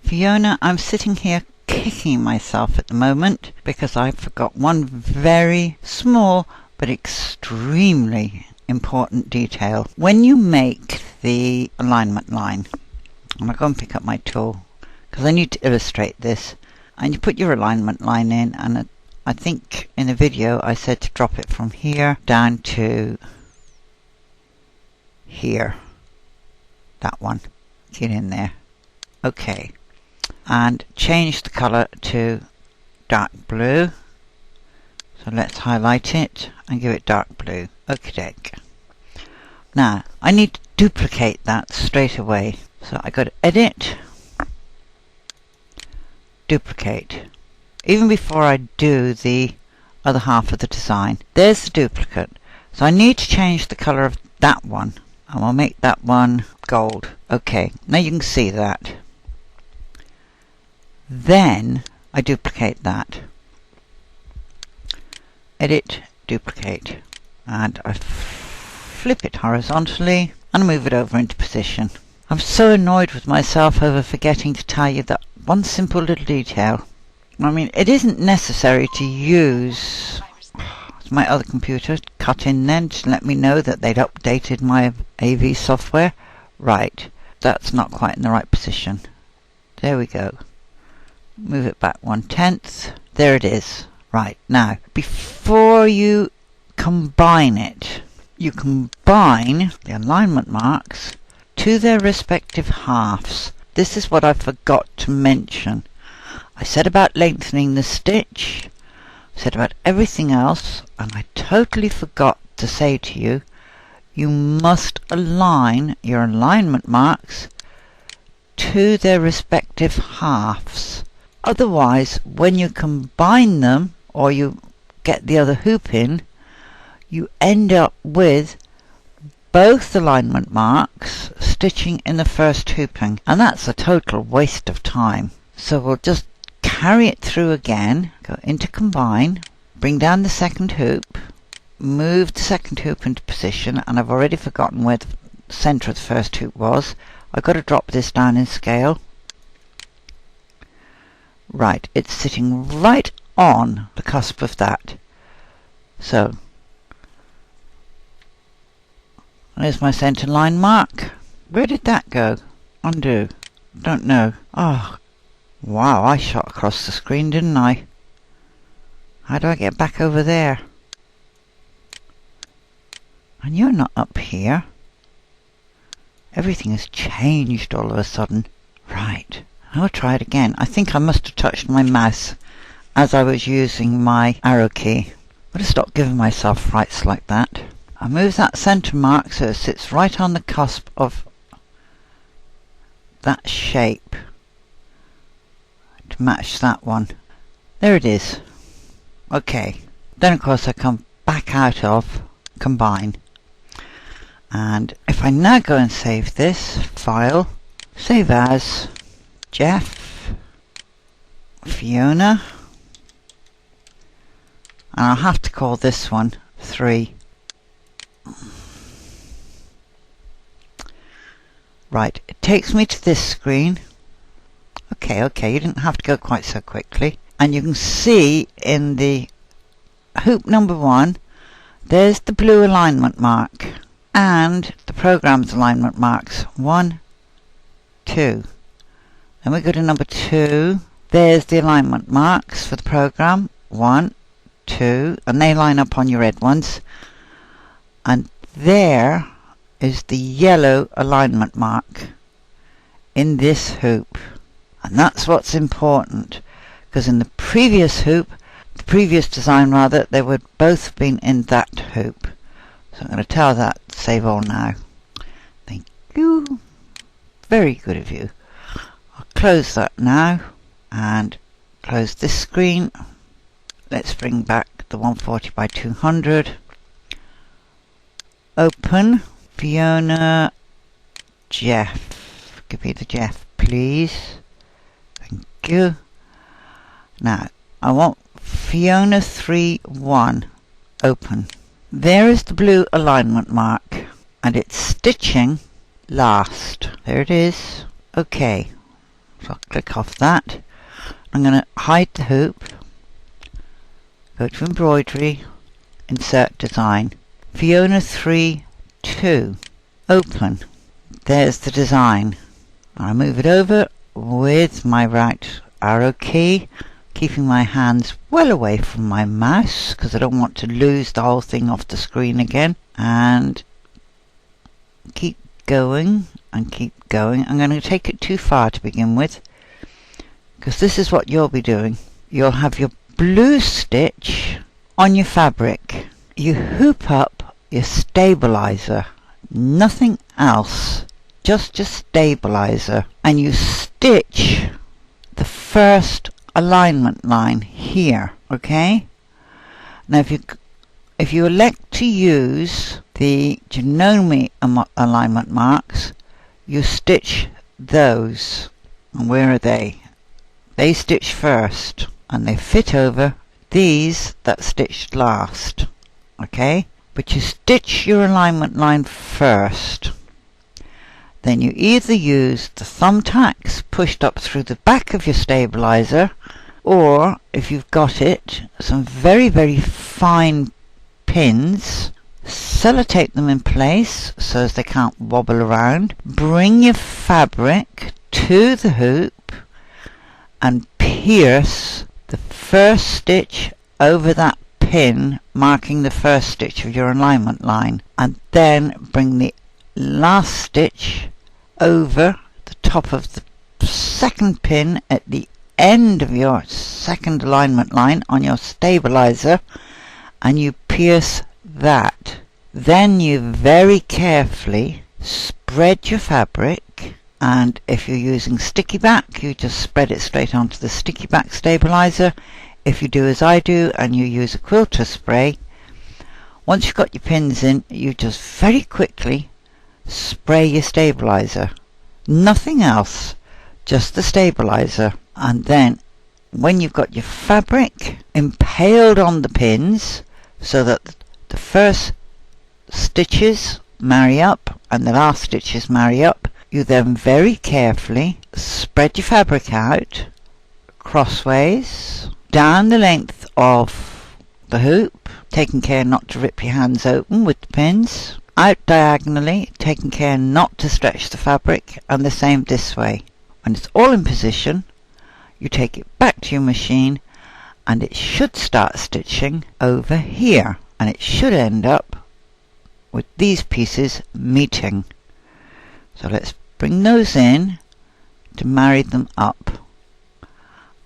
Fiona, I'm sitting here kicking myself at the moment because I forgot one very small but extremely important detail. When you make the alignment line, I'm going to go and pick up my tool because I need to illustrate this, and you put your alignment line in, and I think in the video I said to drop it from here down to here. That one. Get in there. Okay. And change the color to dark blue. So let's highlight it and give it dark blue. Okay. Now I need to duplicate that straight away. So I go to edit, duplicate. Even before I do the other half of the design, there's the duplicate. So I need to change the color of that one, and we'll make that one gold. Okay, now you can see that. Then I duplicate that. Edit, duplicate, and I flip it horizontally and move it over into position. I'm so annoyed with myself over forgetting to tell you that one simple little detail. I mean, it isn't necessary to use my other computer cut in then to let me know that they'd updated my AV software. Right, that's not quite in the right position. There we go. Move it back 1/10. There it is. Right, now, before you combine it, you combine the alignment marks to their respective halves. This is what I forgot to mention. I said about lengthening the stitch, I said about everything else, and I totally forgot to say to you, you must align your alignment marks to their respective halves. Otherwise, when you combine them, or you get the other hoop in, you end up with both alignment marks stitching in the first hooping, and that's a total waste of time. So we'll just carry it through again, go into combine, bring down the second hoop, move the second hoop into position, and I've already forgotten where the center of the first hoop was. I've got to drop this down in scale. Right, it's sitting right on the cusp of that. So there's my center line mark. Where did that go? Undo. Don't know. Oh, wow, I shot across the screen, didn't I? How do I get back over there? And you're not up here. Everything has changed all of a sudden. Right. I'll try it again. I think I must have touched my mouse as I was using my arrow key. I've got to stop giving myself frights like that. I move that center mark so it sits right on the cusp of that shape to match that one. There it is. Okay. Then of course I come back out of combine. And if I now go and save this file, save as Jeff, Fiona, and I'll have to call this one 3. Right, it takes me to this screen. Okay, you didn't have to go quite so quickly. And you can see in the hoop number 1, there's the blue alignment mark and the program's alignment marks. 1, 2. Then we go to number 2. There's the alignment marks for the program. 1, 2, and they line up on your red ones. And there is the yellow alignment mark in this hoop. And that's what's important, because in the previous hoop, the previous design rather, they would both have been in that hoop. So I'm going to tell that, save all now. Thank you. Very good of you. I'll close that now and close this screen. Let's bring back the 140 by 200. Open. Fiona, Jeff. Give me the Jeff, please. Thank you. Now, I want Fiona 3-1. Open. There is the blue alignment mark, and it's stitching last. There it is. Okay. So I'll click off that. I'm going to hide the hoop, go to embroidery, insert design. Fiona 3-2. Open. There's the design. I'll move it over with my right arrow key, keeping my hands well away from my mouse because I don't want to lose the whole thing off the screen again. And keep going and keep going. I'm going to take it too far to begin with, because this is what you'll be doing. You'll have your blue stitch on your fabric. You hoop up your stabilizer, nothing else, just your stabilizer, and you stitch the first alignment line here, okay? Now if you elect to use the Janome alignment marks, you stitch those. And where are they? They stitch first, and they fit over these that stitched last, okay? But you stitch your alignment line first. Then you either use the thumbtacks pushed up through the back of your stabilizer, or if you've got it, some very, very fine pins, sellotape them in place so as they can't wobble around. Bring your fabric to the hoop and pierce the first stitch over that pin marking the first stitch of your alignment line, and then bring the last stitch over the top of the second pin at the end of your second alignment line on your stabilizer, and you pierce that. Then you very carefully spread your fabric, and if you're using sticky back, you just spread it straight onto the sticky back stabilizer. If you do as I do and you use a quilter spray, once you've got your pins in, you just very quickly spray your stabilizer. Nothing else, just the stabilizer. And then when you've got your fabric impaled on the pins so that the first stitches marry up and the last stitches marry up, you then very carefully spread your fabric out crossways down the length of the hoop, taking care not to rip your hands open with the pins, out diagonally, taking care not to stretch the fabric, and the same this way. When it's all in position, you take it back to your machine and it should start stitching over here, and it should end up with these pieces meeting. So let's bring those in to marry them up,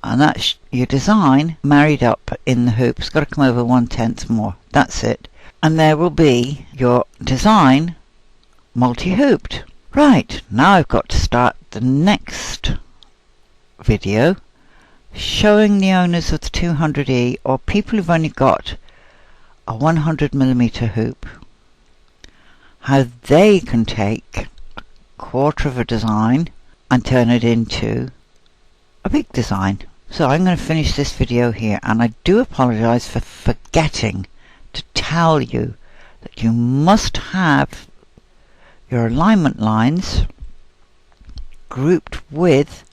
and that's your design married up in the hoop. It's got to come over 1/10 more. That's it, and there will be your design multi-hooped. Right, now I've got to start the next video showing the owners of the 200E, or people who've only got a 100mm hoop, how they can take a quarter of a design and turn it into a big design. So I'm going to finish this video here, and I do apologize for forgetting to tell you that you must have your alignment lines grouped with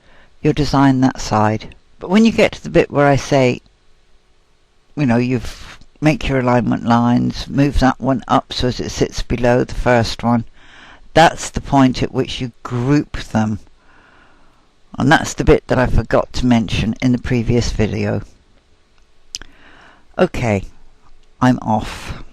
your design that side. But when you get to the bit where I say, you know, make your alignment lines, move that one up so as it sits below the first one, that's the point at which you group them. And that's the bit that I forgot to mention in the previous video. Okay, I'm off.